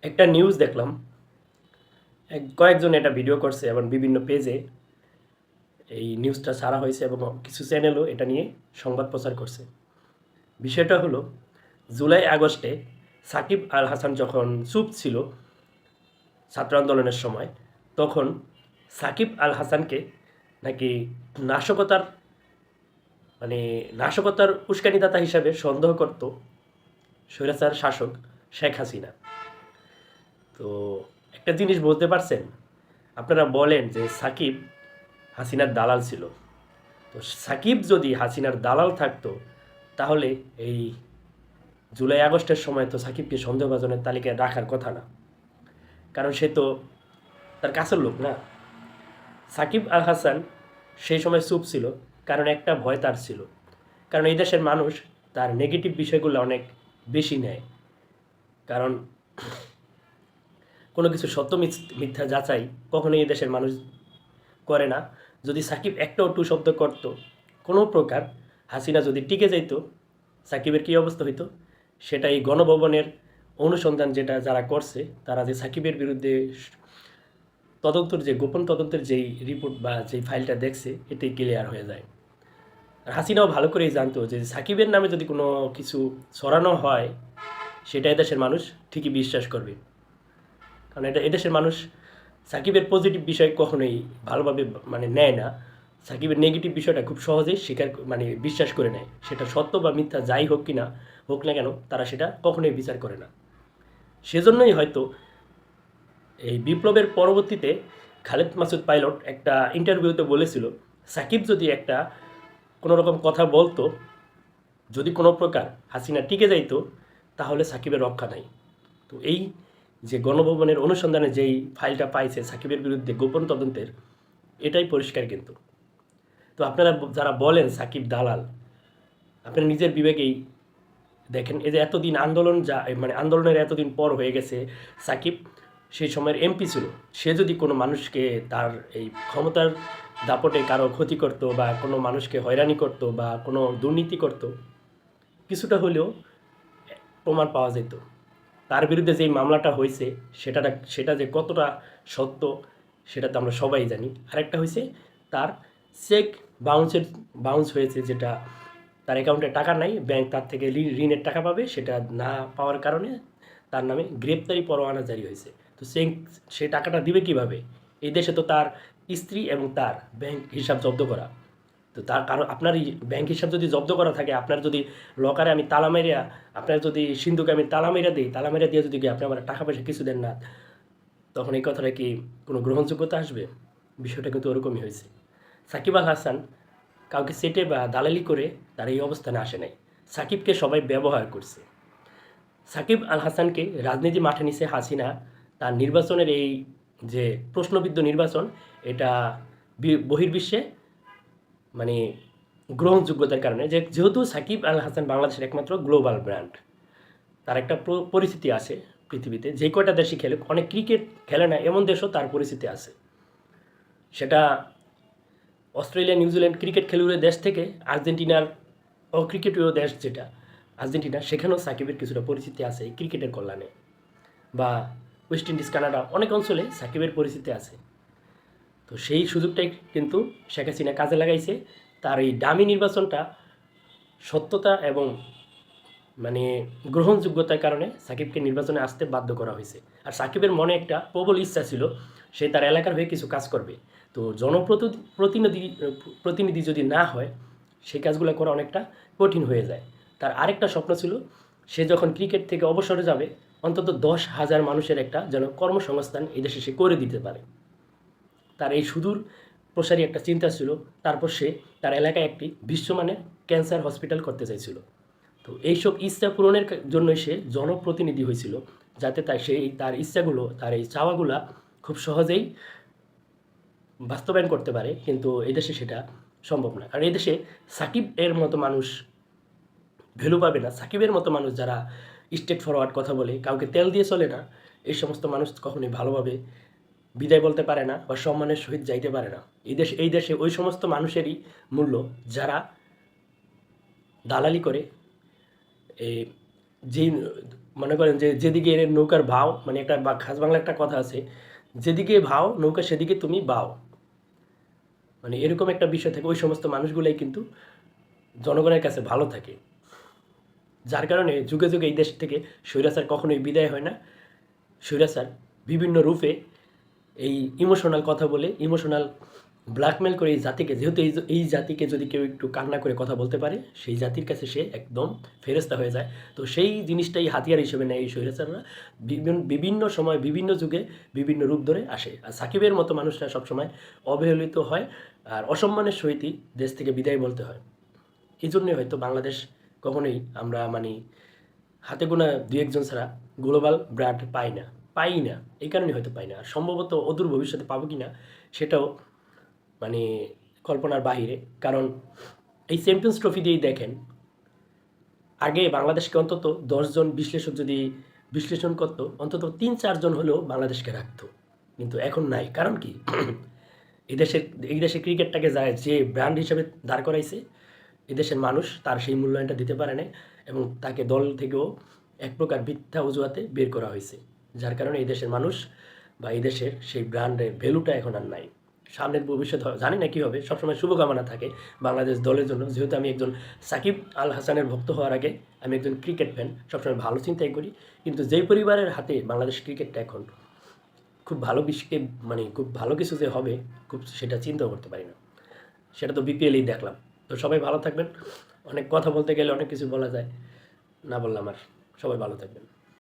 একটা নিউজ দেখলাম, কয়েকজন এটা ভিডিও করছে এবং বিভিন্ন পেজে এই নিউজটা ছাড়া হয়েছে এবং কিছু চ্যানেলও এটা নিয়ে সংবাদ প্রচার করছে। বিষয়টা হলো, জুলাই আগস্টে সাকিব আল হাসান যখন চুপ ছিল ছাত্র আন্দোলনের সময়, তখন সাকিব আল হাসানকে নাকি নাশকতার মানে নাশকতার উস্কানিদাতা হিসাবে সন্দেহ করত স্বৈরাচার শাসক শেখ হাসিনা। তো একটা জিনিস বলতে পারছেন, আপনারা বলেন যে সাকিব হাসিনার দালাল ছিল। তো সাকিব যদি হাসিনার দালাল থাকতো, তাহলে এই জুলাই আগস্টের সময় তো সাকিবকে সন্দেহভাজনের তালিকায় রাখার কথা না, কারণ সে তো তার কাছের লোক না। সাকিব আল হাসান সেই সময় চুপ ছিল, কারণ একটা ভয় তার ছিল, কারণ এই দেশের মানুষ তার নেগেটিভ বিষয়গুলো অনেক বেশি নেয়। কারণ কোনো কিছু সত্য মিথ্যা যাচাই কখনোই এই দেশের মানুষ করে না। যদি সাকিব একটাও টু শব্দ করত কোনো প্রকার, হাসিনা যদি টিকে যাইত, সাকিবের কী অবস্থা হইতো সেটা এই গণভবনের অনুসন্ধান যেটা যারা করছে, তারা যে সাকিবের বিরুদ্ধে তদন্তের যে গোপন তদন্তের যেই রিপোর্ট বা যেই ফাইলটা দেখছে, এতেই ক্লিয়ার হয়ে যায়। আর হাসিনাও ভালো করেই জানতো যে সাকিবের নামে যদি কোনো কিছু ছড়ানো হয়, সেটা এদেশের মানুষ ঠিকই বিশ্বাস করবে। কারণ এটা এদেশের মানুষ সাকিবের পজিটিভ বিষয় কখনোই ভালোভাবে নেয় না। সাকিবের নেগেটিভ বিষয়টা খুব সহজেই স্বীকার বিশ্বাস করে নেয়। সেটা সত্য বা মিথ্যা যাই হোক না কেন, তারা সেটা কখনোই বিচার করে না। সেজন্যই হয়তো এই বিপ্লবের পরবর্তীতে খালেদ মাসুদ পাইলট একটা ইন্টারভিউতে বলেছিল, সাকিব যদি একটা কোনো রকম কথা বলতো, যদি কোনো প্রকার হাসিনা টিকে যাইতো, তাহলে সাকিবের রক্ষা নাই। তো এই যে গণভবনের অনুসন্ধানে যেই ফাইলটা পাইছে সাকিবের বিরুদ্ধে গোপন তদন্তের, এটাই পরিষ্কার কিন্তু। তো আপনারা যারা বলেন সাকিব দালাল, আপনারা নিজের বিবেকেই দেখেন, এই যে এতদিন আন্দোলন আন্দোলনের এতদিন পর হয়ে গেছে, সাকিব সেই সময়ের এমপি ছিল। সে যদি কোনো মানুষকে তার এই ক্ষমতার দাপটে কারো ক্ষতি করত বা কোনো মানুষকে হয়রানি করত বা কোনো দুর্নীতি করত, কিছুটা হলেও প্রমাণ পাওয়া যেত। তার বিরুদ্ধে যেই মামলাটা হয়েছে, সেটা যে কতটা সত্য, সেটা তো আমরা সবাই জানি। আরেকটা হয়েছে, তার চেক বাউন্স হয়েছে, যেটা তার অ্যাকাউন্টে টাকা নাই, ব্যাংক তার থেকে ঋণের টাকা পাবে, সেটা না পাওয়ার কারণে তার নামে গ্রেপ্তারি পরোয়ানা জারি হয়েছে। তো সে টাকাটা দিবে কিভাবে? এই দেশে তো তার স্ত্রী এবং তার ব্যাংক হিসাব জব্দ করা। তো তার কারণ, আপনার এই ব্যাংক হিসাব যদি জব্দ করা থাকে, আপনার যদি লকারে আমি তালা মেরিয়া, আপনার যদি সিন্ধুকে আমি তালা মেরে দিই, তালা মেরে দিয়ে যদি আপনি আমার টাকা পয়সা কিছু দেন না, তখন এই কথাটা কি কোনো গ্রহণযোগ্যতা আসবে? বিষয়টা কিন্তু ওরকমই হয়েছে। সাকিব আল হাসান কাউকে সেটে বা দালালি করে তার এই অবস্থানে আসে নাই। সাকিবকে সবাই ব্যবহার করছে। সাকিব আল হাসানকে রাজনীতি মাঠে নিছে হাসিনা, তার নির্বাচনের এই যে প্রশ্নবিদ্ধ নির্বাচন, এটা বহির্বিশ্বে মানে গ্রহণযোগ্যতার কারণে, যেহেতু সাকিব আল হাসান বাংলাদেশের একমাত্র গ্লোবাল ব্র্যান্ড, তার একটা পরিস্থিতি আছে পৃথিবীতে। যে কয়টা দেশে খেলে, অনেক ক্রিকেট খেলে না এমন দেশও তার পরিস্থিতি আছে। সেটা অস্ট্রেলিয়া, নিউজিল্যান্ড ক্রিকেট খেলুড়ে দেশ থেকে আর্জেন্টিনার অক্রিকেটীয় দেশ যেটা আর্জেন্টিনা, সেখানেও সাকিবের কিছুটা পরিস্থিতি আছে এই ক্রিকেটের কল্যাণে। বা ওয়েস্ট ইন্ডিজ, কানাডা, অনেক অঞ্চলে সাকিবের পরিস্থিতি আছে। তো সেই সুযোগটাই কিন্তু শেখ হাসিনা কাজে লাগাইছে। তার এই দামি নির্বাচনটা সত্যতা এবং মানে গ্রহণযোগ্যতার কারণে সাকিবকে নির্বাচনে আসতে বাধ্য করা হয়েছে। আর সাকিবের মনে একটা প্রবল ইচ্ছা ছিল, সে তার এলাকার হয়ে কিছু কাজ করবে। তো জনপ্রতিনিধি প্রতিনিধি যদি না হয়, সেই কাজগুলো করা অনেকটা কঠিন হয়ে যায়। তার আরেকটা স্বপ্ন ছিল, সে যখন ক্রিকেট থেকে অবসরে যাবে, অন্তত 10,000 মানুষের একটা যেন কর্মসংস্থান এই দেশে সে করে দিতে পারে। তার এই সুদূর প্রসারী একটা চিন্তা ছিল। তারপর সে তার এলাকায় একটি বিশ্বমানের ক্যান্সার হসপিটাল করতে চাইছিল। তো এইসব ইচ্ছা পূরণের জন্যই সে জনপ্রতিনিধি হয়েছিল, যাতে তার ইচ্ছাগুলো, তার এই চাওয়াগুলা খুব সহজেই বাস্তবায়ন করতে পারে। কিন্তু এদেশে সেটা সম্ভব না, কারণ এদেশে সাকিবের মতো মানুষ ভ্যালু পাবে না। সাকিবের মতো মানুষ যারা স্ট্রেট ফরওয়ার্ড কথা বলে, কাউকে তেল দিয়ে চলে না, এই সমস্ত মানুষ কখনোই ভালোভাবে বিদায় বলতে পারে না বা সম্মানের সহিত যাইতে পারে না। এই দেশে ওই সমস্ত মানুষেরই মূল্য, যারা দালালি করে, যেই মনে করেন যে যেদিকে নৌকার ভাও, মানে একটা খাস বাংলা একটা কথা আছে, যেদিকে ভাও নৌকা সেদিকে তুমি বাও, মানে এরকম একটা বিষয় থাকে। ওই সমস্ত মানুষগুলাই কিন্তু জনগণের কাছে ভালো থাকে, যার কারণে যুগে যুগে এই দেশ থেকে স্বৈরাচার কখনোই বিদায় হয় না। স্বৈরাচার বিভিন্ন রূপে এই ইমোশনাল কথা বলে, ইমোশনাল ব্ল্যাকমেল করে এই জাতিকে, যেহেতু এই জাতিকে যদি কেউ একটু কান্না করে কথা বলতে পারে, সেই জাতির কাছে সে একদম ফেরেস্তা হয়ে যায়। তো সেই জিনিসটাই হাতিয়ার হিসেবে নেয় এই স্বৈরাচাররা। বিভিন্ন সময় বিভিন্ন যুগে বিভিন্ন রূপ ধরে আসে। আর সাকিবের মতো মানুষরা সবসময় অবহেলিত হয় আর অসম্মানের সহিতই দেশ থেকে বিদায় বলতে হয়। এই জন্যই হয়তো বাংলাদেশ কখনোই আমরা মানে হাতে গোনা দু একজন ছাড়া গ্লোবাল ব্র্যান্ড পাই না। এই কারণে হয়তো পাই না। আর সম্ভবত অদূর ভবিষ্যতে পাবো কি না সেটাও মানে কল্পনার বাহিরে। কারণ এই চ্যাম্পিয়ন্স ট্রফি দিয়েই দেখেন, আগে বাংলাদেশকে অন্তত 10 জন বিশ্লেষক যদি বিশ্লেষণ করতো, অন্তত 3-4 জন হলেও বাংলাদেশকে রাখতো। কিন্তু এখন নাই। কারণ কি? এই দেশের ক্রিকেটটাকে যায় যে ব্র্যান্ড হিসেবে দাঁড় করাইছে, এদেশের মানুষ তার সেই মূল্যায়নটা দিতে পারে না, এবং তাকে দল থেকেও এক প্রকার মিথ্যা অজুহাতে বের করা হয়েছে। যার কারণে এই দেশের মানুষ বা এই দেশের সেই ব্র্যান্ডের ভ্যালুটা এখন আর নাই। সামনের ভবিষ্যৎ জানি না কী হবে, সবসময় শুভকামনা থাকে বাংলাদেশ দলের জন্য। যেহেতু আমি একজন সাকিব আল হাসানের ভক্ত হওয়ার আগে আমি একজন ক্রিকেট ফ্যান, সবসময় ভালো চিন্তাই করি। কিন্তু যেই পরিবারের হাতে বাংলাদেশ ক্রিকেটটা এখন, খুব ভালো মানে খুব ভালো কিছু যে হবে খুব সেটা চিন্তাও করতে পারি না। সেটা তো বিপিএলেই দেখলাম। তো সবাই ভালো থাকবেন। অনেক কথা বলতে গেলে অনেক কিছু বলা যায়, না বললাম আর। সবাই ভালো থাকবেন।